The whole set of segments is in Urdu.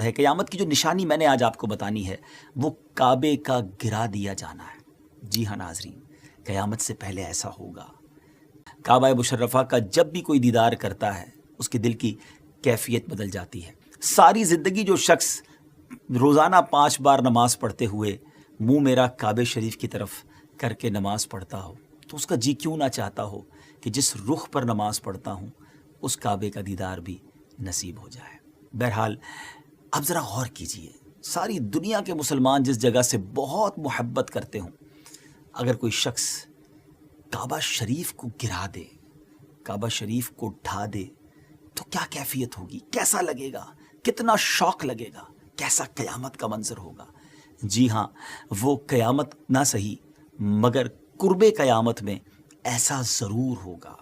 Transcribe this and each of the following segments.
ہے، قیامت کی جو نشانی میں نے آج آپ کو بتانی ہے وہ کعبے کا گرا دیا جانا ہے۔ جی ہاں ناظرین، قیامت سے پہلے ایسا ہوگا۔ کعبہ مشرفہ کا جب بھی کوئی دیدار کرتا ہے اس کے دل کی کیفیت بدل جاتی ہے۔ ساری زندگی جو شخص روزانہ 5 بار نماز پڑھتے ہوئے منہ میرا کعبہ شریف کی طرف کر کے نماز پڑھتا ہو تو اس کا جی کیوں نہ چاہتا ہو کہ جس رخ پر نماز پڑھتا ہوں اس کعبے کا دیدار بھی نصیب ہو جائے۔ بہرحال اب ذرا غور کیجئے، ساری دنیا کے مسلمان جس جگہ سے بہت محبت کرتے ہوں، اگر کوئی شخص کعبہ شریف کو گرا دے، کعبہ شریف کو ڈھا دے تو کیا کیفیت ہوگی، کیسا لگے گا، کتنا شوق لگے گا، کیسا قیامت کا منظر ہوگا۔ جی ہاں، وہ قیامت نہ صحیح مگر قرب قیامت میں ایسا ضرور ہوگا،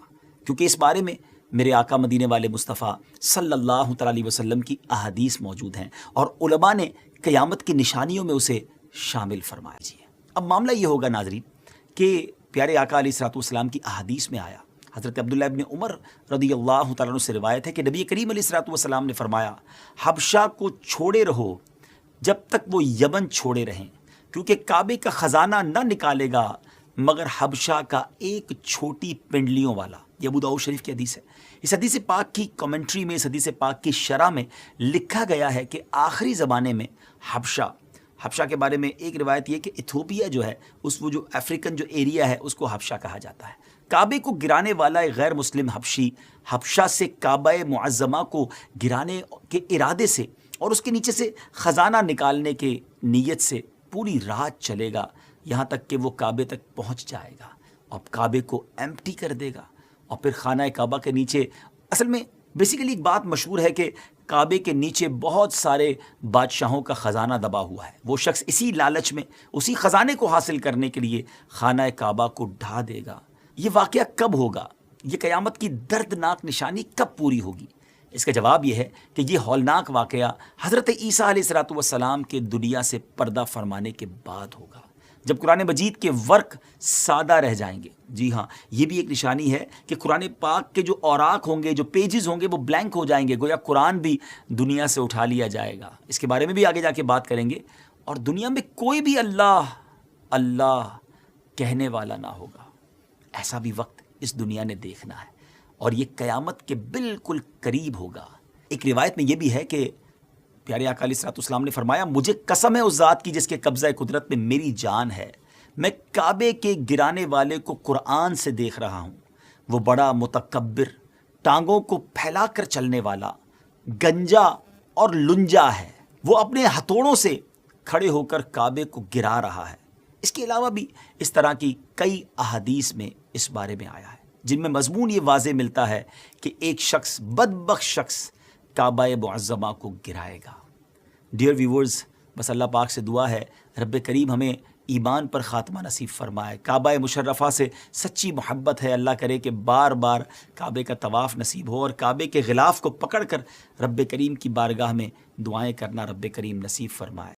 کیونکہ اس بارے میں میرے آقا مدینے والے مصطفیٰ صلی اللہ تعالی علیہ وسلم کی احادیث موجود ہیں اور علماء نے قیامت کی نشانیوں میں اسے شامل فرمایا۔ جی اب معاملہ یہ ہوگا ناظرین کہ پیارے آقا علیہ الصلوۃ والسلام کی احادیث میں آیا، حضرت عبداللہ ابن عمر رضی اللہ تعالیٰ عنہ سے روایت ہے کہ نبی کریم علیہ الصلوۃ والسلام نے فرمایا، حبشہ کو چھوڑے رہو جب تک وہ یمن چھوڑے رہیں، کیونکہ کعبے کا خزانہ نہ نکالے گا مگر حبشہ کا ایک چھوٹی پنڈلیوں والا۔ یہ ابو داؤد شریف کی حدیث ہے۔ اس حدیث پاک کی کمنٹری میں، اس حدیث پاک کی شرح میں لکھا گیا ہے کہ آخری زمانے میں حبشہ کے بارے میں ایک روایت یہ کہ ایتھوپیا جو ہے وہ جو افریقن جو ایریا ہے اس کو حبشہ کہا جاتا ہے۔ کعبے کو گرانے والا ایک غیر مسلم حبشی حبشہ سے کعبہ معظمہ کو گرانے کے ارادے سے اور اس کے نیچے سے خزانہ نکالنے کے نیت سے پوری رات چلے گا، یہاں تک کہ وہ کعبے تک پہنچ جائے گا اور کعبے کو ایمپٹی کر دے گا، اور پھر خانہ کعبہ کے نیچے اصل میں بیسیکلی ایک بات مشہور ہے کہ کعبے کے نیچے بہت سارے بادشاہوں کا خزانہ دبا ہوا ہے۔ وہ شخص اسی لالچ میں اسی خزانے کو حاصل کرنے کے لیے خانہ کعبہ کو ڈھا دے گا۔ یہ واقعہ کب ہوگا؟ یہ قیامت کی دردناک نشانی کب پوری ہوگی؟ اس کا جواب یہ ہے کہ یہ ہولناک واقعہ حضرت عیسیٰ علیہ الصلوۃ والسلام کے دنیا سے پردہ فرمانے کے بعد ہوگا، جب قرآن مجید کے ورق سادہ رہ جائیں گے۔ جی ہاں، یہ بھی ایک نشانی ہے کہ قرآن پاک کے جو اوراق ہوں گے، جو پیجز ہوں گے، وہ بلینک ہو جائیں گے، گویا قرآن بھی دنیا سے اٹھا لیا جائے گا۔ اس کے بارے میں بھی آگے جا کے بات کریں گے، اور دنیا میں کوئی بھی اللہ کہنے والا نہ ہوگا۔ ایسا بھی وقت اس دنیا نے دیکھنا ہے، اور یہ قیامت کے بالکل قریب ہوگا۔ ایک روایت میں یہ بھی ہے کہ پیارے آقا علیہ الصلوۃ والسلام نے فرمایا، مجھے قسم ہے اس ذات کی جس کے قبضہ قدرت میں میری جان ہے، میں کعبے کے گرانے والے کو قرآن سے دیکھ رہا ہوں، وہ بڑا متکبر، ٹانگوں کو پھیلا کر چلنے والا، گنجا اور لنجا ہے، وہ اپنے ہتھوڑوں سے کھڑے ہو کر کعبے کو گرا رہا ہے۔ اس کے علاوہ بھی اس طرح کی کئی احادیث میں اس بارے میں آیا ہے، جن میں مضمون یہ واضح ملتا ہے کہ ایک شخص، بدبخت شخص، کعبہ معظمہ کو گرائے گا۔ ڈیئر ویورز، بس اللہ پاک سے دعا ہے رب کریم ہمیں ایمان پر خاتمہ نصیب فرمائے۔ کعبہ مشرفہ سے سچی محبت ہے، اللہ کرے کہ بار بار کعبے کا طواف نصیب ہو، اور کعبے کے غلاف کو پکڑ کر رب کریم کی بارگاہ میں دعائیں کرنا رب کریم نصیب فرمائے۔